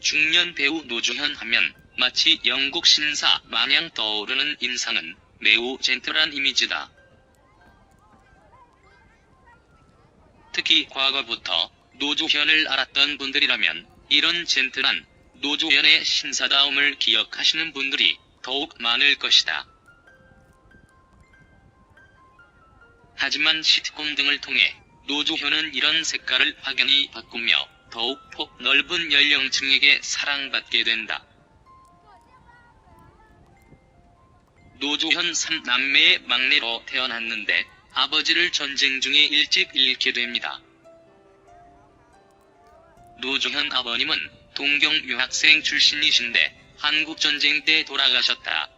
중년 배우 노주현 하면 마치 영국 신사 마냥 떠오르는 인상은 매우 젠틀한 이미지다. 특히 과거부터 노주현을 알았던 분들이라면 이런 젠틀한 노주현의 신사다움을 기억하시는 분들이 더욱 많을 것이다. 하지만 시트콤 등을 통해 노주현은 이런 색깔을 확연히 바꾸며 더욱 폭 넓은 연령층에게 사랑받게 된다. 노주현 3남매의 막내로 태어났는데 아버지를 전쟁 중에 일찍 잃게 됩니다. 노주현 아버님은 동경 유학생 출신이신데 한국전쟁 때 돌아가셨다.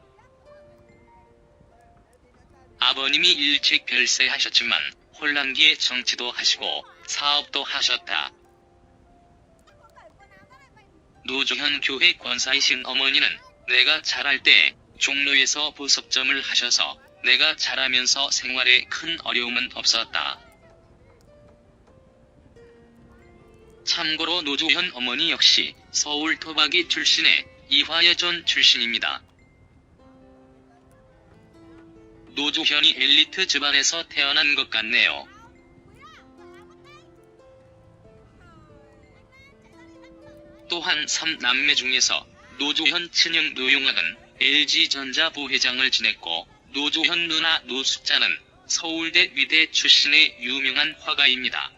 아버님이 일찍 별세하셨지만 혼란기에 정치도 하시고 사업도 하셨다. 노주현 교회 권사이신 어머니는 내가 자랄 때 종로에서 보석점을 하셔서 내가 자라면서 생활에 큰 어려움은 없었다. 참고로 노주현 어머니 역시 서울 토박이 출신의 이화여전 출신입니다. 노주현이 엘리트 집안에서 태어난 것 같네요. 또한 3남매 중에서 노주현 친형 노용학은 LG전자 부회장을 지냈고 노주현 누나 노숙자는 서울대 위대 출신의 유명한 화가입니다.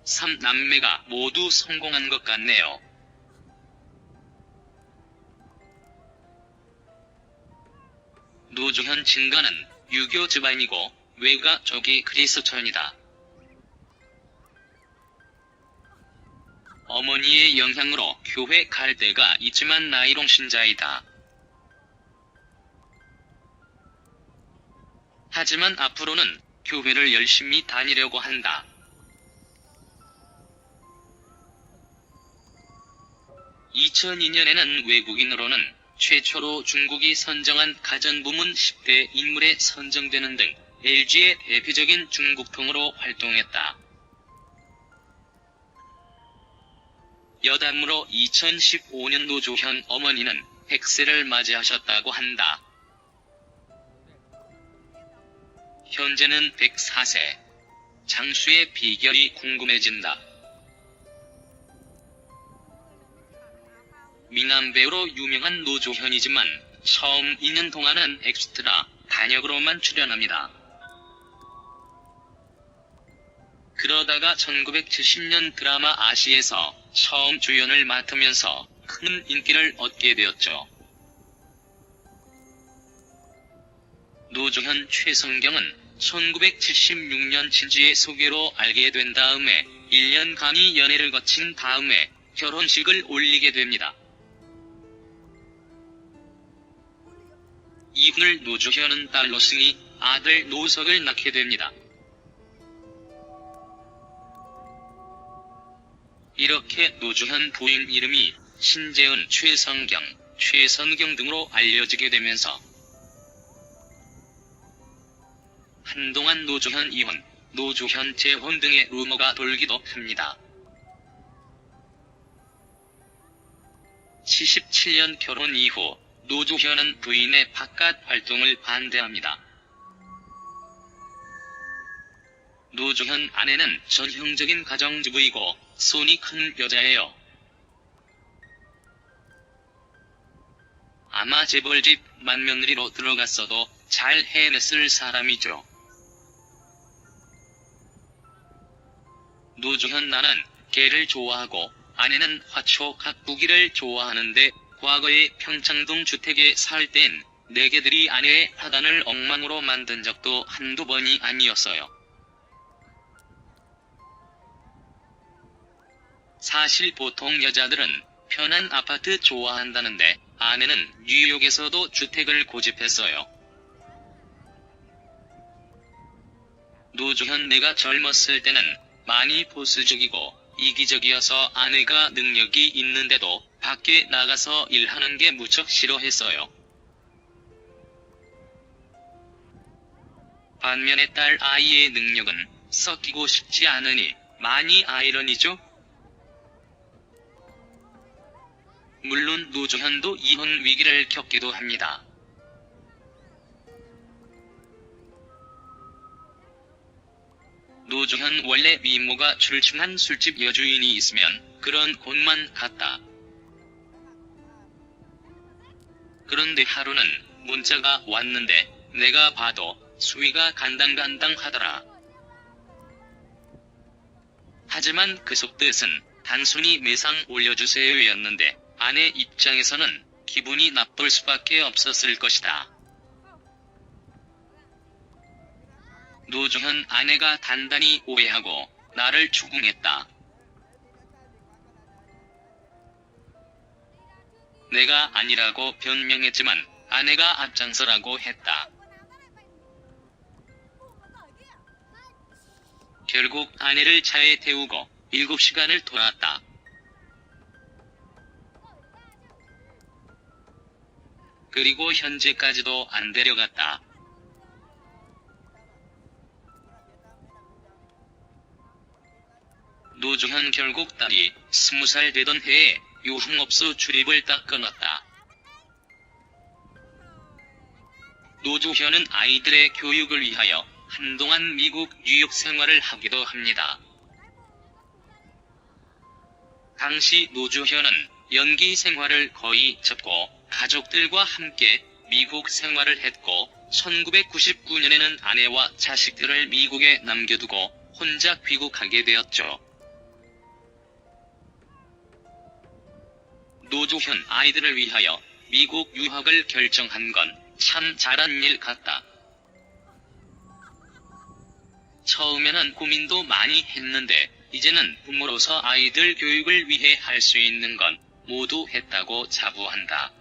3남매가 모두 성공한 것 같네요. 노주현 친가는 유교 집안이고 외가 쪽이 그리스천이다. 어머니의 영향으로 교회 갈 때가 있지만 나이롱 신자이다. 하지만 앞으로는 교회를 열심히 다니려고 한다. (2002년에는) 외국인으로는 최초로 중국이 선정한 가전부문 10대 인물에 선정되는 등 LG의 대표적인 중국통으로 활동했다. 여담으로 2015년 노주현 어머니는 100세를 맞이하셨다고 한다. 현재는 104세. 장수의 비결이 궁금해진다. 미남 배우로 유명한 노주현이지만 처음 2년 동안은 엑스트라 단역으로만 출연합니다. 그러다가 1970년 드라마 아시에서 처음 주연을 맡으면서 큰 인기를 얻게 되었죠. 노주현 최성경은 1976년 진지의 소개로 알게 된 다음에 1년간의 연애를 거친 다음에 결혼식을 올리게 됩니다. 이후를 노주현은 딸로 승희, 아들 노석을 낳게 됩니다. 이렇게 노주현 부인 이름이 신재은, 최성경, 최선경 등으로 알려지게 되면서 한동안 노주현 이혼, 노주현 재혼 등의 루머가 돌기도 합니다. 77년 결혼 이후 노주현은 부인의 바깥 활동을 반대합니다. 노주현 아내는 전형적인 가정주부이고 손이 큰 여자예요. 아마 재벌집 맏며느리로 들어갔어도 잘 해냈을 사람이죠. 노주현 나는 개를 좋아하고 아내는 화초 가꾸기를 좋아하는데 과거에 평창동 주택에 살 땐 내개들이 아내의 화단을 엉망으로 만든 적도 한두 번이 아니었어요. 사실 보통 여자들은 편한 아파트 좋아한다는데 아내는 뉴욕에서도 주택을 고집했어요. 노주현 내가 젊었을 때는 많이 보수적이고 이기적이어서 아내가 능력이 있는데도 밖에 나가서 일하는 게 무척 싫어했어요. 반면에 딸 아이의 능력은 섞이고 싶지 않으니 많이 아이러니죠? 물론 노조현도 이혼 위기를 겪기도 합니다. 노조현 원래 미모가 출중한 술집 여주인이 있으면 그런 곳만 갔다. 그런데 하루는 문자가 왔는데 내가 봐도 수위가 간당간당하더라. 하지만 그 속뜻은 단순히 매상 올려주세요였는데 아내 입장에서는 기분이 나쁠 수밖에 없었을 것이다. 노조현 아내가 단단히 오해하고 나를 추궁했다. 내가 아니라고 변명했지만 아내가 앞장서라고 했다. 결국 아내를 차에 태우고 7시간을 돌았다. 그리고 현재까지도 안 데려갔다. 노조현 결국 딸이 20살 되던 해에 유흥업소 출입을 딱 끊었다. 노조현은 아이들의 교육을 위하여 한동안 미국 뉴욕 생활을 하기도 합니다. 당시 노조현은 연기 생활을 거의 접고 가족들과 함께 미국 생활을 했고 1999년에는 아내와 자식들을 미국에 남겨두고 혼자 귀국하게 되었죠. 노조현 아이들을 위하여 미국 유학을 결정한 건 참 잘한 일 같다. 처음에는 고민도 많이 했는데 이제는 부모로서 아이들 교육을 위해 할 수 있는 건 모두 했다고 자부한다.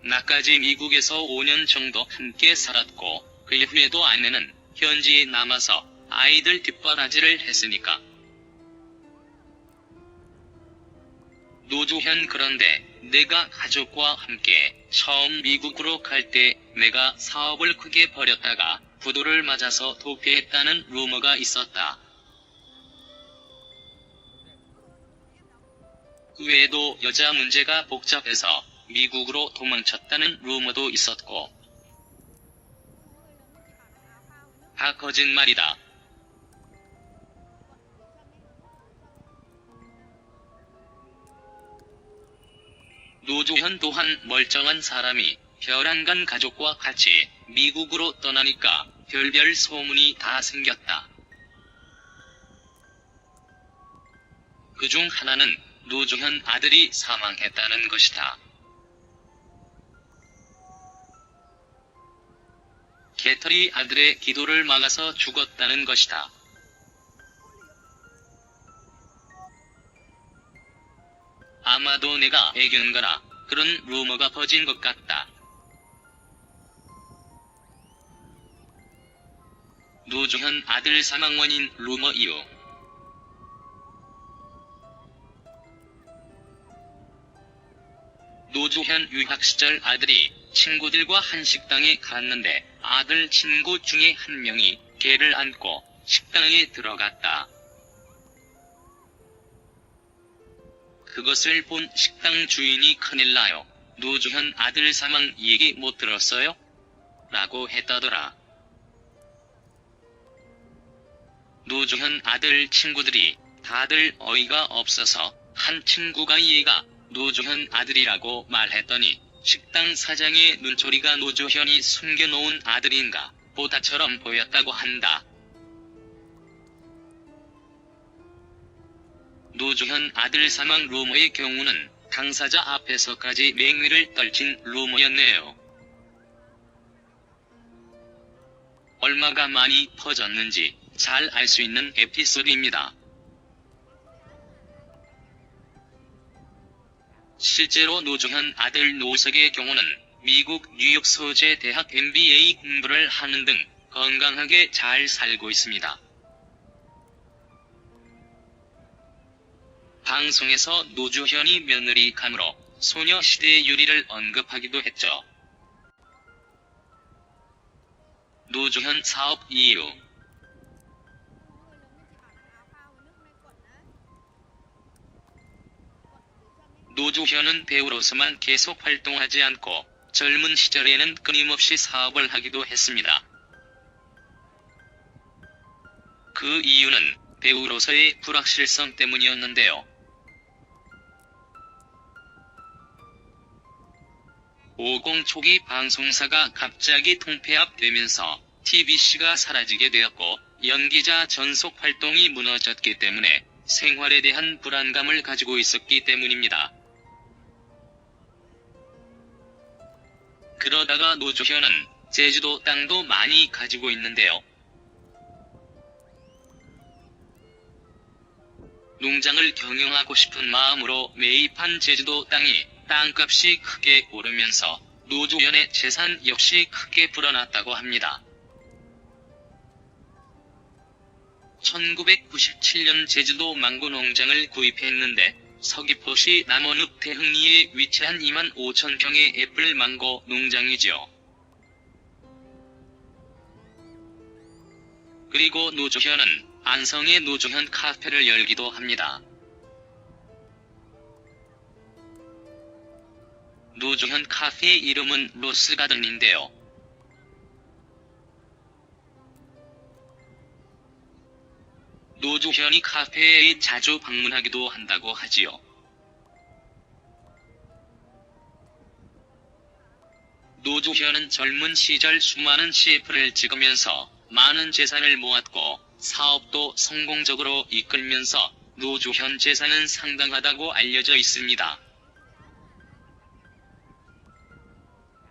나까지 미국에서 5년 정도 함께 살았고 그 이후에도 아내는 현지에 남아서 아이들 뒷바라지를 했으니까. 노조현 그런데 내가 가족과 함께 처음 미국으로 갈 때 내가 사업을 크게 벌였다가 부도를 맞아서 도피했다는 루머가 있었다. 그 외에도 여자 문제가 복잡해서 미국으로 도망쳤다는 루머도 있었고. 다 거짓말이다. 노조현 또한 멀쩡한 사람이 별안간 가족과 같이 미국으로 떠나니까 별별 소문이 다 생겼다. 그중 하나는 노조현 아들이 사망했다는 것이다. 개털이 아들의 기도를 막아서 죽었다는 것이다. 아마도 내가 애견 거라 그런 루머가 퍼진 것 같다. 노조현 아들 사망 원인 루머 이유. 노조현 유학 시절 아들이 친구들과 한식당에 갔는데 아들 친구 중에 한 명이 개를 안고 식당에 들어갔다. 그것을 본 식당 주인이 큰일 나요. 노조현 아들 사망 얘기 못 들었어요? 라고 했다더라. 노조현 아들 친구들이 다들 어이가 없어서 한 친구가 얘가 노조현 아들이라고 말했더니 식당 사장의 눈초리가 노조현이 숨겨놓은 아들인가 보다처럼 보였다고 한다. 노조현 아들 사망 루머의 경우는 당사자 앞에서까지 맹위를 떨친 루머였네요. 얼마가 많이 퍼졌는지 잘 알 수 있는 에피소드입니다. 실제로 노조현 아들 노석의 경우는 미국 뉴욕 소재 대학 MBA 공부를 하는 등 건강하게 잘 살고 있습니다. 방송에서 노조현이 며느리 감으로 소녀시대 유리를 언급하기도 했죠. 노조현 사업 이유. 노주현은 배우로서만 계속 활동하지 않고 젊은 시절에는 끊임없이 사업을 하기도 했습니다. 그 이유는 배우로서의 불확실성 때문이었는데요. 50 초기 방송사가 갑자기 통폐합되면서 TBC가 사라지게 되었고 연기자 전속 활동이 무너졌기 때문에 생활에 대한 불안감을 가지고 있었기 때문입니다. 그러다가 노주현은 제주도 땅도 많이 가지고 있는데요. 농장을 경영하고 싶은 마음으로 매입한 제주도 땅이 땅값이 크게 오르면서 노주현의 재산 역시 크게 불어났다고 합니다. 1997년 제주도 망고 농장을 구입했는데 서귀포시 남원읍 대흥리에 위치한 25,000평의 애플 망고 농장이죠. 그리고 노주현은 안성에 노주현 카페를 열기도 합니다. 노주현 카페의 이름은 로스가든인데요. 노주현이 카페에 자주 방문하기도 한다고 하지요. 노주현은 젊은 시절 수많은 CF를 찍으면서 많은 재산을 모았고 사업도 성공적으로 이끌면서 노주현 재산은 상당하다고 알려져 있습니다.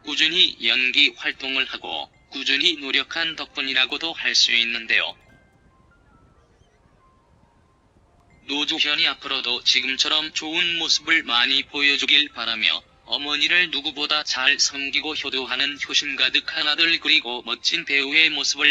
꾸준히 연기 활동을 하고 꾸준히 노력한 덕분이라고도 할 수 있는데요. 노주현이 앞으로도 지금처럼 좋은 모습을 많이 보여주길 바라며 어머니를 누구보다 잘 섬기고 효도하는 효심 가득한 아들 그리고 멋진 배우의 모습을